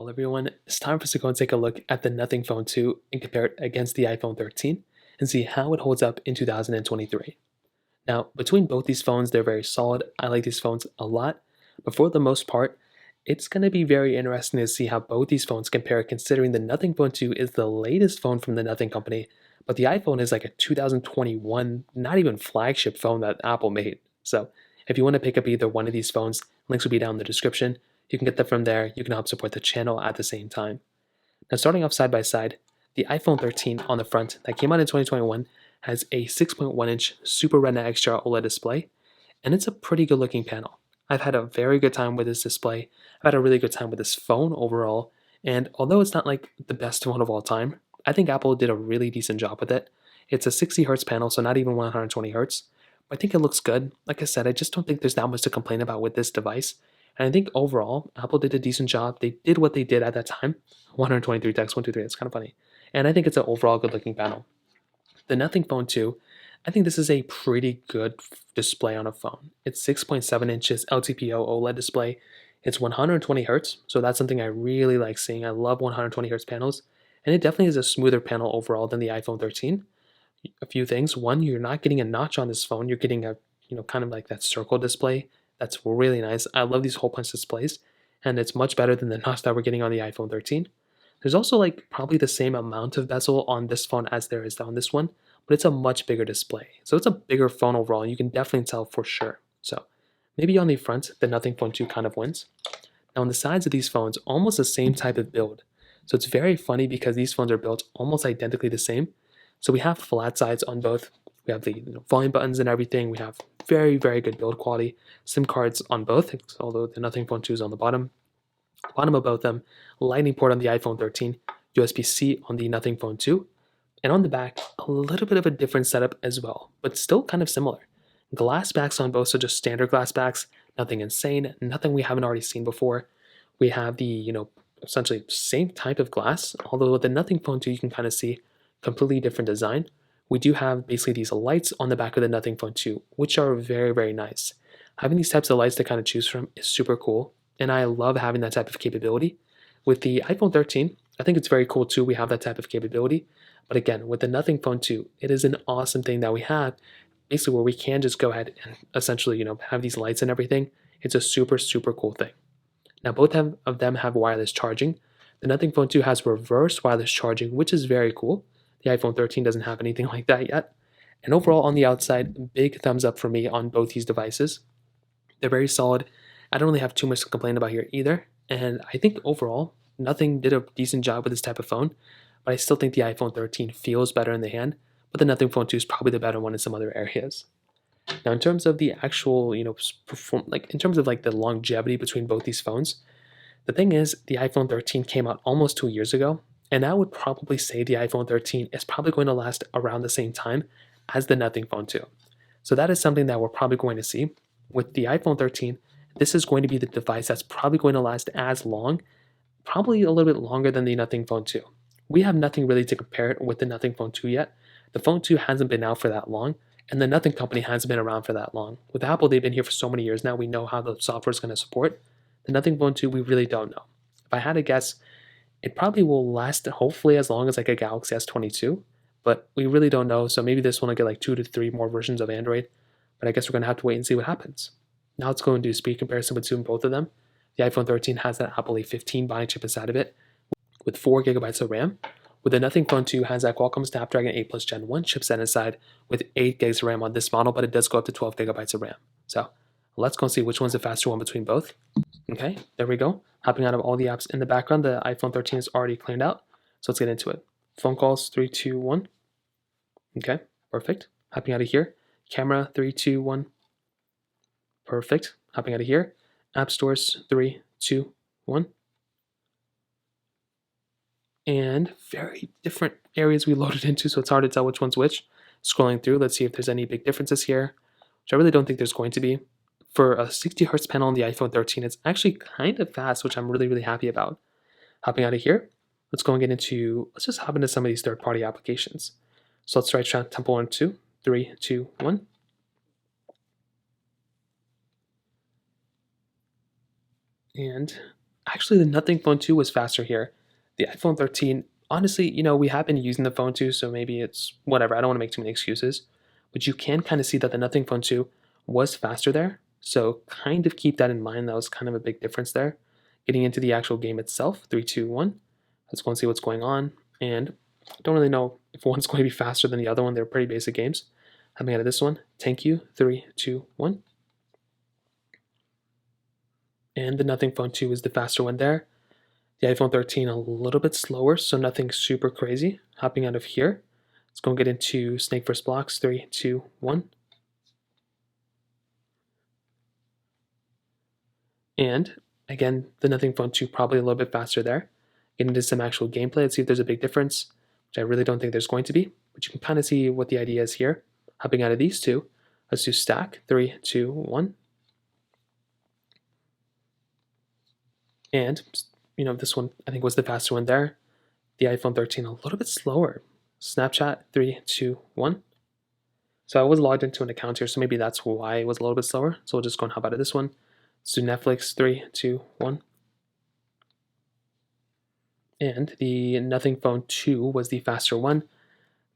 Well, everyone, it's time for us to go and take a look at the Nothing Phone 2 and compare it against the iPhone 13 and see how it holds up in 2023. Now, between both these phones, they're very solid. I like these phones a lot, but for the most part, it's going to be very interesting to see how both these phones compare, considering the Nothing Phone 2 is the latest phone from the Nothing company, but the iPhone is like a 2021, not even flagship phone that Apple made. So, if you want to pick up either one of these phones, links will be down in the description. You can get them from there. You can help support the channel at the same time. Now, starting off side by side, the iPhone 13 on the front that came out in 2021 has a 6.1-inch Super Retina XDR OLED display, and it's a pretty good looking panel. I've had a very good time with this display. I've had a really good time with this phone overall, and although it's not like the best phone of all time, I think Apple did a really decent job with it. It's a 60 hertz panel, so not even 120 hertz. But I think it looks good. Like I said, I just don't think there's that much to complain about with this device. And I think overall, Apple did a decent job. They did what they did at that time. 123 text, 123, that's kind of funny. And I think it's an overall good looking panel. The Nothing Phone 2, I think this is a pretty good display on a phone. It's 6.7 inches LTPO OLED display. It's 120 hertz, so that's something I really like seeing. I love 120 hertz panels, and it definitely is a smoother panel overall than the iPhone 13. A few things. One, you're not getting a notch on this phone. You're getting a, kind of like that circle display. That's really nice. I love these hole punch displays, and it's much better than the notch that we're getting on the iPhone 13. There's also like probably the same amount of bezel on this phone as there is on this one, but it's a much bigger display. So it's a bigger phone overall, and you can definitely tell for sure. So maybe on the front, the Nothing Phone 2 kind of wins. Now on the sides of these phones, almost the same type of build. So it's very funny because these phones are built almost identically the same. So we have flat sides on both. We have the volume buttons and everything. We have very, very good build quality. SIM cards on both, although the Nothing Phone 2 is on the bottom. Bottom of both of them, Lightning port on the iPhone 13, USB-C on the Nothing Phone 2, and on the back, a little bit of a different setup as well, but still kind of similar. Glass backs on both, so just standard glass backs, nothing insane, nothing we haven't already seen before. We have the, essentially same type of glass, although with the Nothing Phone 2, you can kind of see completely different design. We do have basically these lights on the back of the Nothing Phone 2, which are very, very nice. Having these types of lights to kind of choose from is super cool, and I love having that type of capability. With the iPhone 13, I think it's very cool too. We have that type of capability. But again, with the Nothing Phone 2, it is an awesome thing that we have, basically where we can just go ahead and essentially, have these lights and everything. It's a super, super cool thing. Now, both of them have wireless charging. The Nothing Phone 2 has reverse wireless charging, which is very cool. The iPhone 13 doesn't have anything like that yet. And overall, on the outside, big thumbs up for me on both these devices. They're very solid. I don't really have too much to complain about here either. And I think overall, Nothing did a decent job with this type of phone, but I still think the iPhone 13 feels better in the hand, but the Nothing Phone 2 is probably the better one in some other areas. Now, in terms of the actual, in terms of like the longevity between both these phones, the thing is, the iPhone 13 came out almost 2 years ago, and I would probably say the iPhone 13 is probably going to last around the same time as the Nothing Phone 2. So that is something that we're probably going to see. With the iPhone 13, this is going to be the device that's probably going to last as long, probably a little bit longer than the Nothing Phone 2. We have nothing really to compare it with the Nothing Phone 2 yet. The Phone 2 hasn't been out for that long, and the Nothing company hasn't been around for that long. With Apple, they've been here for so many years now, we know how the software is going to support. The Nothing Phone 2, we really don't know. If I had to guess, it probably will last hopefully as long as like a Galaxy S22, but we really don't know, so maybe this one will get like 2 to 3 more versions of Android, but I guess we're going to have to wait and see what happens. Now let's go and do a speed comparison between both of them. The iPhone 13 has that Apple A15 Bionic chip inside of it with 4 gigabytes of RAM, with the Nothing Phone 2 has that Qualcomm Snapdragon 8 Plus Gen 1 chipset inside with 8 gigs of RAM on this model, but it does go up to 12 gigabytes of RAM. So let's go and see which one's the faster one between both. Okay, there we go. Hopping out of all the apps in the background, the iPhone 13 is already cleaned out. So let's get into it. Phone calls, 3, 2, 1. Okay, perfect. Hopping out of here. Camera, 3, 2, 1. Perfect. Hopping out of here. App stores, 3, 2, 1. And very different areas we loaded into, so it's hard to tell which one's which. Scrolling through, let's see if there's any big differences here, which I really don't think there's going to be. For a 60 hertz panel on the iPhone 13, it's actually kind of fast, which I'm really, really happy about. Hopping out of here, let's go and get into, let's just hop into some of these third-party applications. So let's try Temple 1, 2, 3, 2, 1. And actually the Nothing Phone 2 was faster here. The iPhone 13, honestly, we have been using the phone 2, so maybe it's whatever. I don't want to make too many excuses. But you can kind of see that the Nothing Phone 2 was faster there. So kind of keep that in mind. That was kind of a big difference there. Getting into the actual game itself, 3, 2, 1. Let's go and see what's going on. And I don't really know if one's going to be faster than the other one. They're pretty basic games. Coming out of this one, thank you, 3, 2, 1. And the Nothing Phone 2 is the faster one there. The iPhone 13 a little bit slower, so nothing super crazy. Hopping out of here, let's go and get into Snake vs. Blocks, 3, 2, 1. And again, the Nothing Phone 2 probably a little bit faster there. Get into some actual gameplay, let's see if there's a big difference, which I really don't think there's going to be, but you can kind of see what the idea is here. Hopping out of these two, let's do stack, 3, 2, 1. And, this one I think was the faster one there. The iPhone 13 a little bit slower. Snapchat, 3, 2, 1. So I was logged into an account here, so maybe that's why it was a little bit slower. So we'll just go and hop out of this one. Let's do Netflix, 3, 2, 1. And the Nothing Phone 2 was the faster one.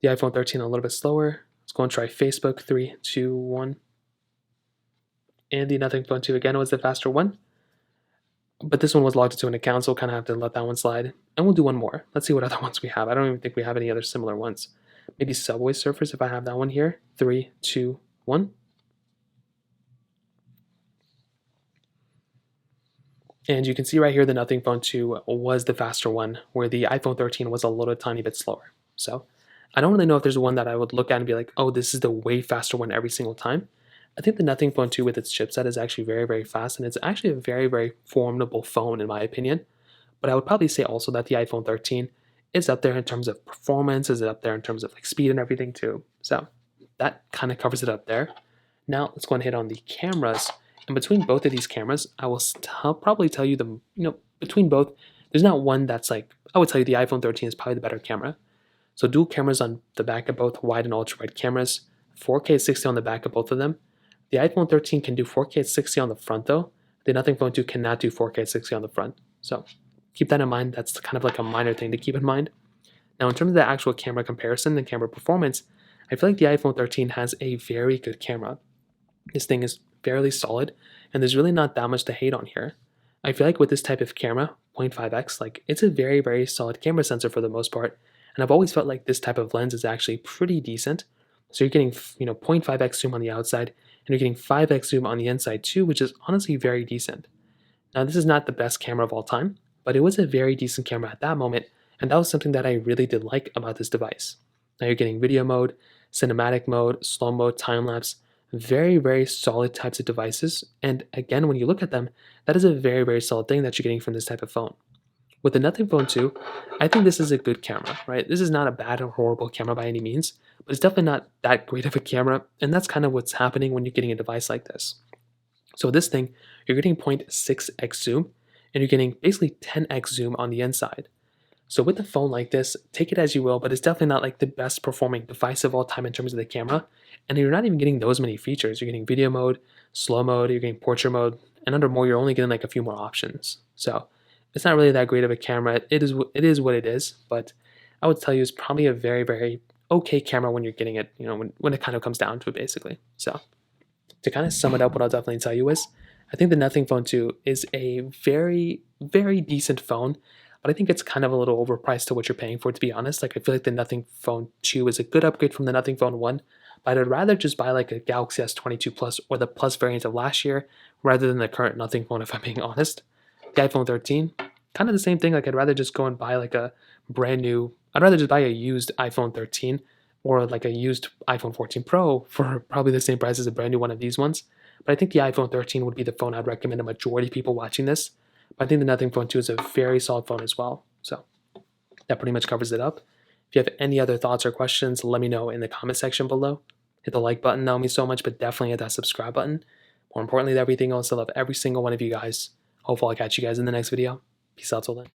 The iPhone 13 a little bit slower. Let's go and try Facebook, 3, 2, 1. And the Nothing Phone 2 again was the faster one. But this one was logged into an account, so we'll kind of have to let that one slide. And we'll do one more. Let's see what other ones we have. I don't even think we have any other similar ones. Maybe Subway Surfers, if I have that one here. 3, 2, 1. And you can see right here the Nothing Phone 2 was the faster one, where the iPhone 13 was a little tiny bit slower. So I don't really know if there's one that I would look at and be like, oh, this is the way faster one every single time. I think the Nothing Phone 2 with its chipset is actually very, very fast, and it's actually a very, very formidable phone in my opinion. But I would probably say also that the iPhone 13 is up there in terms of performance, is up there in terms of like speed and everything too. So that kind of covers it up there. Now let's go and hit on the cameras. And between both of these cameras, I will probably tell you between both, there's not one that's like, I would tell you the iPhone 13 is probably the better camera. So dual cameras on the back of both wide and ultra wide cameras, 4K 60 on the back of both of them. The iPhone 13 can do 4K 60 on the front though. The Nothing Phone 2 cannot do 4K 60 on the front. So keep that in mind. That's kind of like a minor thing to keep in mind. Now in terms of the actual camera comparison and camera performance, I feel like the iPhone 13 has a very good camera. This thing is fairly solid, and there's really not that much to hate on here. I feel like with this type of camera, 0.5x, like it's a very, very solid camera sensor for the most part, and I've always felt like this type of lens is actually pretty decent. So you're getting 0.5x zoom on the outside, and you're getting 5x zoom on the inside too, which is honestly very decent. Now this is not the best camera of all time, but it was a very decent camera at that moment, and that was something that I really did like about this device. Now you're getting video mode, cinematic mode, slow mode, time lapse, very, very solid types of devices. And again, when you look at them, that is a very, very solid thing that you're getting from this type of phone. With the Nothing Phone 2, I think this is a good camera, right? This is not a bad or horrible camera by any means, but it's definitely not that great of a camera. And that's kind of what's happening when you're getting a device like this. So this thing, you're getting 0.6x zoom, and you're getting basically 10x zoom on the inside. So with a phone like this, take it as you will, but it's definitely not like the best performing device of all time in terms of the camera. And you're not even getting those many features. You're getting video mode, slow mode, you're getting portrait mode, and under more, you're only getting like a few more options. So it's not really that great of a camera. It is what it is, but I would tell you it's probably a very, very okay camera when you're getting it, when it kind of comes down to it, basically. So to kind of sum it up, what I'll definitely tell you is, I think the Nothing Phone 2 is a very, very decent phone, but I think it's kind of a little overpriced to what you're paying for, to be honest. Like, I feel like the Nothing Phone 2 is a good upgrade from the Nothing Phone 1, but I'd rather just buy like a Galaxy S22 Plus or the Plus variant of last year rather than the current Nothing Phone, if I'm being honest. The iPhone 13, kind of the same thing. Like, I'd rather just go and buy like a I'd rather just buy a used iPhone 13 or like a used iPhone 14 Pro for probably the same price as a brand new one of these ones. But I think the iPhone 13 would be the phone I'd recommend a majority of people watching this. But I think the Nothing Phone 2 is a very solid phone as well. So that pretty much covers it up. If you have any other thoughts or questions, let me know in the comment section below. Hit the like button, that would mean so much, but definitely hit that subscribe button. More importantly than everything else, I love every single one of you guys. Hopefully I'll catch you guys in the next video. Peace out till then.